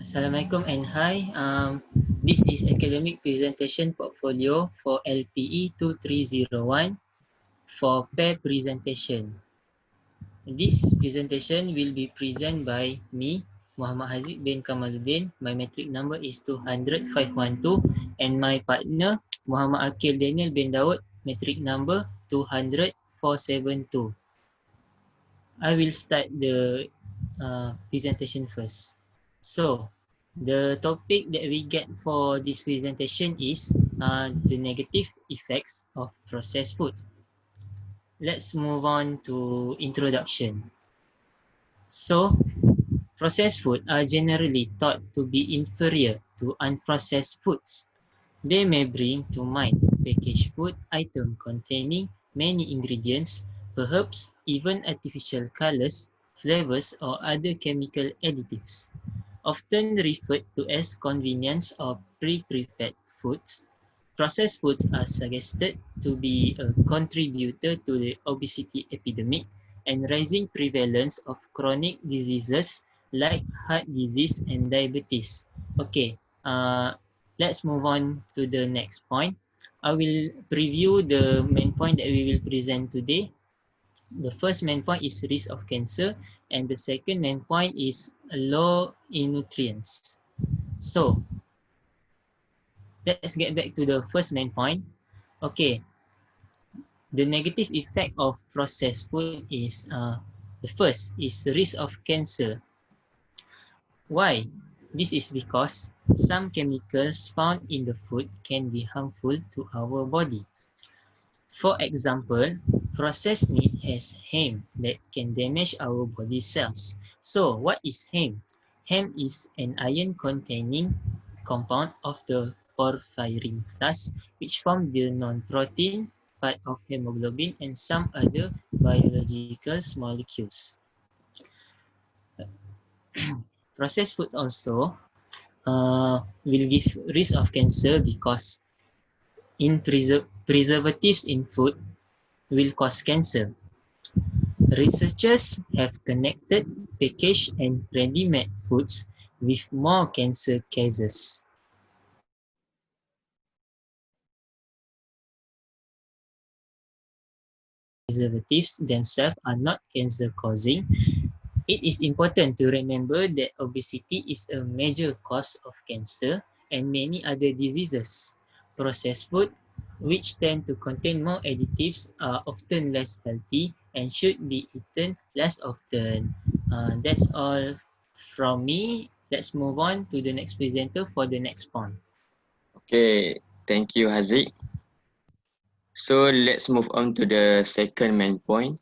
Assalamualaikum and hi. This is academic presentation portfolio for LPE2301 for pair presentation. This presentation will be presented by me, Muhammad Haziq bin Kamaluddin. My metric number is 200,512 and my partner Muhammad Akil Daniel bin Daud, metric number 200,472. I will start the presentation first. So, the topic that we get for this presentation is the negative effects of processed food. Let's move on to introduction. So, processed food are generally thought to be inferior to unprocessed foods. They may bring to mind packaged food items containing many ingredients, perhaps even artificial colors, flavors, or other chemical additives. Often referred to as convenience or pre-prepared foods, processed foods are suggested to be a contributor to the obesity epidemic and rising prevalence of chronic diseases like heart disease and diabetes. Okay, let's move on to the next point. I will preview the main point that we will present today. The first main point is risk of cancer, and the second main point is low in nutrients. So, let's get back to the first main point. Okay, the negative effect of processed food is the first is the risk of cancer. Why? This is because some chemicals found in the food can be harmful to our body. For example, processed meat has heme that can damage our body cells. So, what is heme? Heme is an iron-containing compound of the porphyrin class, which form the non-protein part of hemoglobin and some other biological molecules. Processed food also will give risk of cancer because in preservatives in food will cause cancer. Researchers have connected packaged and ready-made foods with more cancer cases. Preservatives themselves are not cancer-causing. It is important to remember that obesity is a major cause of cancer and many other diseases. Processed food, which tend to contain more additives, are often less healthy and should be eaten less often. That's all from me. Let's move on to the next presenter for the next point. Okay, thank you, Haziq. So let's move on to the second main point.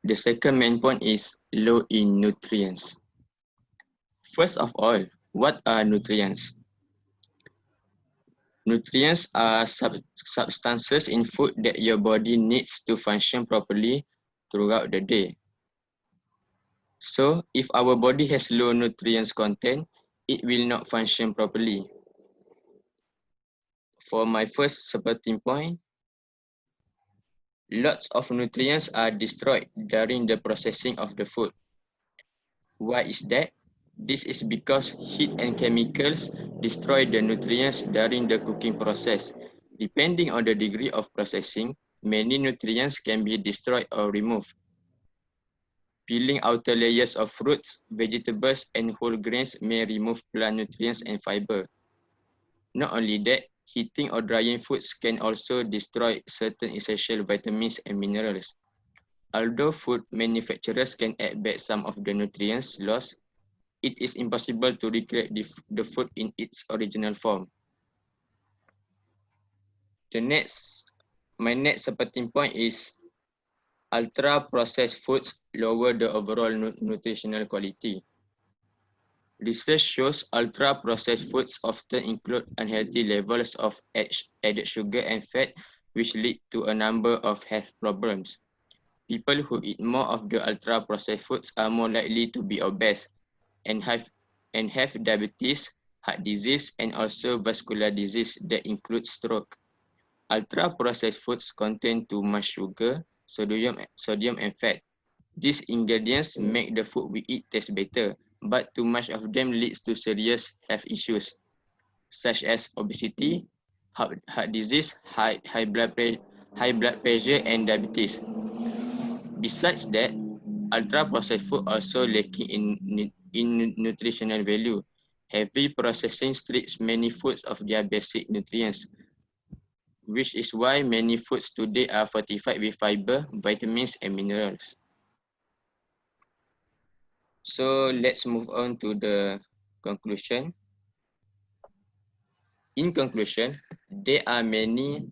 The second main point is low in nutrients. First of all, what are nutrients? Nutrients are substances in food that your body needs to function properly throughout the day. So, if our body has low nutrients content, it will not function properly. For my first supporting point, lots of nutrients are destroyed during the processing of the food. Why is that? This is because heat and chemicals destroy the nutrients during the cooking process. Depending on the degree of processing, many nutrients can be destroyed or removed. Peeling outer layers of fruits, vegetables, and whole grains may remove plant nutrients and fiber. Not only that, heating or drying foods can also destroy certain essential vitamins and minerals. Although food manufacturers can add back some of the nutrients lost, it is impossible to recreate the food in its original form. My next supporting point is ultra-processed foods lower the overall nutritional quality. Research shows ultra-processed foods often include unhealthy levels of added sugar and fat, which lead to a number of health problems. People who eat more of the ultra-processed foods are more likely to be obese and have diabetes, heart disease, and also vascular disease that includes stroke. Ultra-processed foods contain too much sugar, sodium, and fat. These ingredients make the food we eat taste better, but too much of them leads to serious health issues, such as obesity, heart disease, high blood pressure, and diabetes. Besides that, ultra-processed food also lacking in nutritional value. Heavy processing strips many foods of their basic nutrients, which is why many foods today are fortified with fiber, vitamins, and minerals. So let's move on to the conclusion. In conclusion, there are many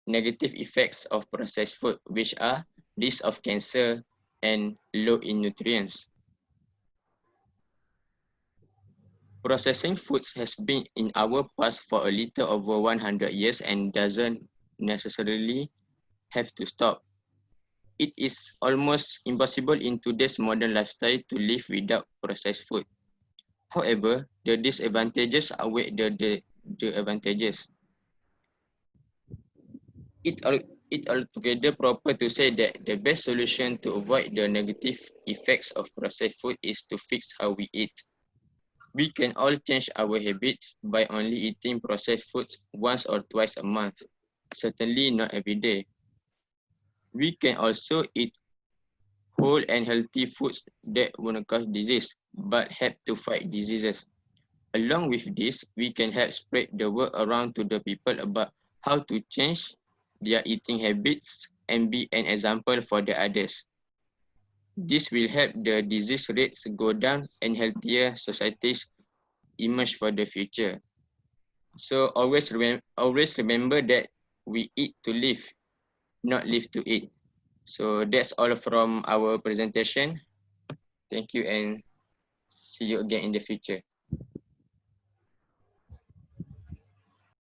negative effects of processed food, which are risk of cancer and low in nutrients. Processing foods has been in our past for a little over 100 years and doesn't necessarily have to stop. It is almost impossible in today's modern lifestyle to live without processed food. However, the disadvantages outweigh the advantages. It altogether proper to say that the best solution to avoid the negative effects of processed food is to fix how we eat. We can all change our habits by only eating processed foods once or twice a month, certainly not every day. We can also eat whole and healthy foods that won't cause disease, but help to fight diseases. Along with this, we can help spread the word around to the people about how to change their eating habits and be an example for the others. This will help the disease rates go down and healthier societies emerge for the future. So always remember that we eat to live, not live to eat. So that's all from our presentation. Thank you and see you again in the future.